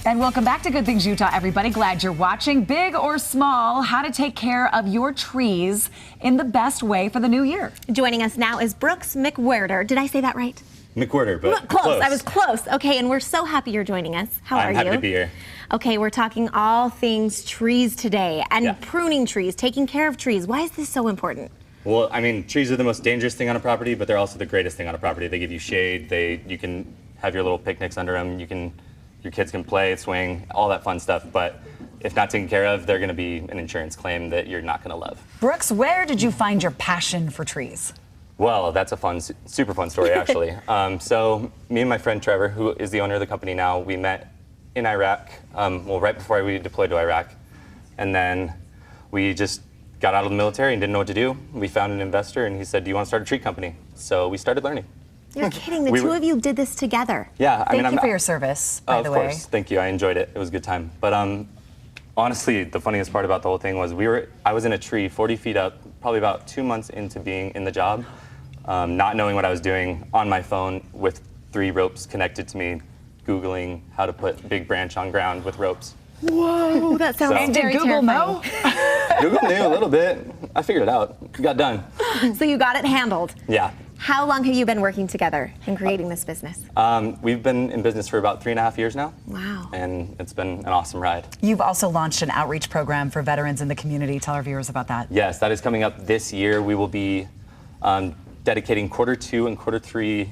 And welcome back to Good Things Utah, everybody. Glad you're watching. Big or small, how to take care of your trees in the best way for the new year. Joining us now is Brooks McWhirter. Did I say that right? McWhirter, but close. I was close. Okay, and we're so happy you're joining us. How are you? I'm happy to be here. Okay, we're talking all things trees today and pruning trees, taking care of trees. Why is this so important? Well, I mean, trees are the most dangerous thing on a property, but they're also the greatest thing on a property. They give you shade. You can have your little picnics under them. Your kids can play, swing, all that fun stuff. But if not taken care of, they're going to be an insurance claim that you're not going to love. Brooks, where did you find your passion for trees? Well, that's a fun, super fun story, actually. So me and my friend Trevor, who is the owner of the company now, we met in Iraq, right before we deployed to Iraq. And then we just got out of the military and didn't know what to do. We found an investor and he said, do you want to start a tree company? So we started learning. You're kidding. The two of you did this together. Yeah. Thank you for your service, by the way. Of course. Thank you. I enjoyed it. It was a good time. But honestly, the funniest part about the whole thing was I was in a tree 40 feet up, probably about 2 months into being in the job, not knowing what I was doing, on my phone with 3 ropes connected to me, Googling how to put big branch on ground with ropes. Whoa, that sounds And did very Google terrifying. know? Google knew a little bit. I figured it out. It got done. So you got it handled. Yeah. How long have you been working together in creating this business? We've been in business for about 3.5 years now. Wow. And it's been an awesome ride. You've also launched an outreach program for veterans in the community. Tell our viewers about that. Yes, that is coming up this year. We will be dedicating Q2 and Q3,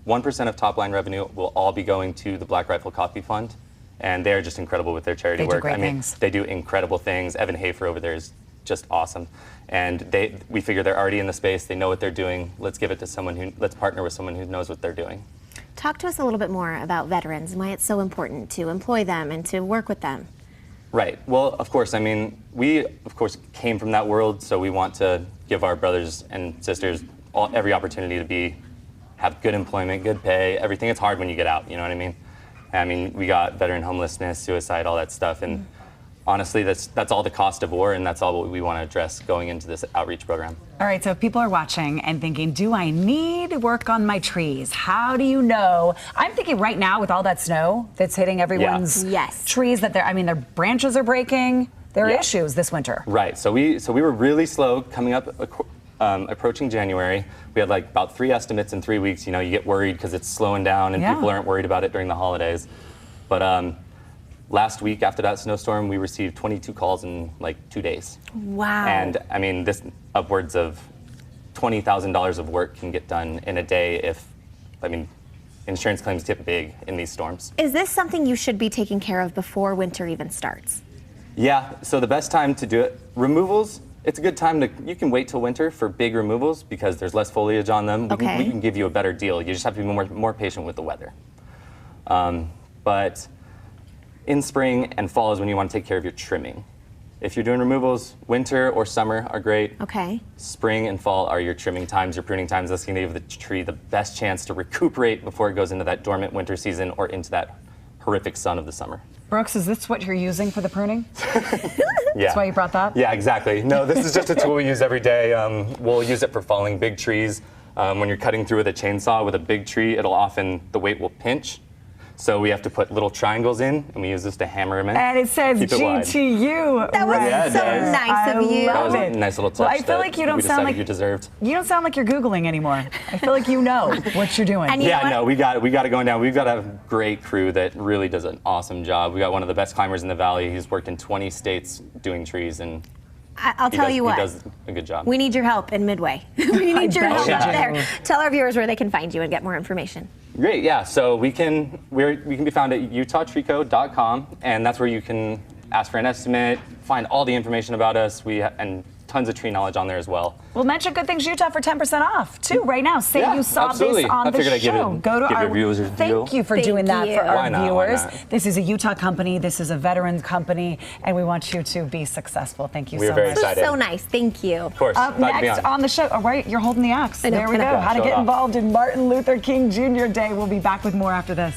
1% of top line revenue will all be going to the Black Rifle Coffee Fund. And they're just incredible with their charity They work. do great things. They do incredible things. Evan Hafer over there is just awesome. And we figure they're already in the space. They know what they're doing. Let's give it to let's partner with someone who knows what they're doing. Talk to us a little bit more about veterans and why it's so important to employ them and to work with them. Right. Well, of course, I mean, we, of course, came from that world, so we want to give our brothers and sisters every opportunity to have good employment, good pay, everything. It's hard when you get out, you know what I mean? I mean, we got veteran homelessness, suicide, all that stuff, and honestly, that's all the cost of war, and that's all what we want to address going into this outreach program. All right, so if people are watching and thinking, do I need work on my trees? How do you know? I'm thinking right now with all that snow that's hitting everyone's trees, that their branches are breaking. There are issues this winter. Right, so we were really slow coming up, approaching January. We had like about 3 estimates in 3 weeks. You know, you get worried because it's slowing down and people aren't worried about it during the holidays. But last week after that snowstorm, we received 22 calls in like 2 days. Wow. And I mean, this upwards of $20,000 of work can get done in a day if, insurance claims tip big in these storms. Is this something you should be taking care of before winter even starts? Yeah, so the best time to do it, removals, it's a good time you can wait till winter for big removals because there's less foliage on them. We can give you a better deal. You just have to be more patient with the weather. But in spring and fall is when you want to take care of your trimming. If you're doing removals, winter or summer are great. Okay. Spring and fall are your trimming times, your pruning times. That's going to give the tree the best chance to recuperate before it goes into that dormant winter season or into that horrific sun of the summer. Brooks, is this what you're using for the pruning? Yeah. That's why you brought that? Yeah, exactly. No, this is just a tool we use every day. We'll use it for falling big trees. When you're cutting through with a chainsaw with a big tree, the weight will pinch. So we have to put little triangles in, and we use this to hammer them in. And it says GTU. That was so nice of you. That was a nice little touch. Well, I feel like you don't sound like you deserved. You don't sound like you're Googling anymore. I feel like you know what you're doing. No, we got it going down. We've got a great crew that really does an awesome job. We got one of the best climbers in the valley. He's worked in 20 states doing trees, and I'll tell you what. He does a good job. We need your help in Midway. We need your help up there. Tell our viewers where they can find you and get more information. Great, yeah. So we can be found at utahTreeCo.com, and that's where you can ask for an estimate, find all the information about us. And tons of tree knowledge on there as well. We'll mention Good Things Utah for 10% off too right now. Say you saw absolutely. this on the show. Go to our viewers. Thank you for doing that for our viewers. Why not? This is a Utah company. This is a veterans company, and we want you to be successful. Thank you so much. We're very excited. So nice. Thank you. Of course. Next on the show. All right, you're holding the axe. There we go. How to get involved in Martin Luther King Jr. Day. We'll be back with more after this.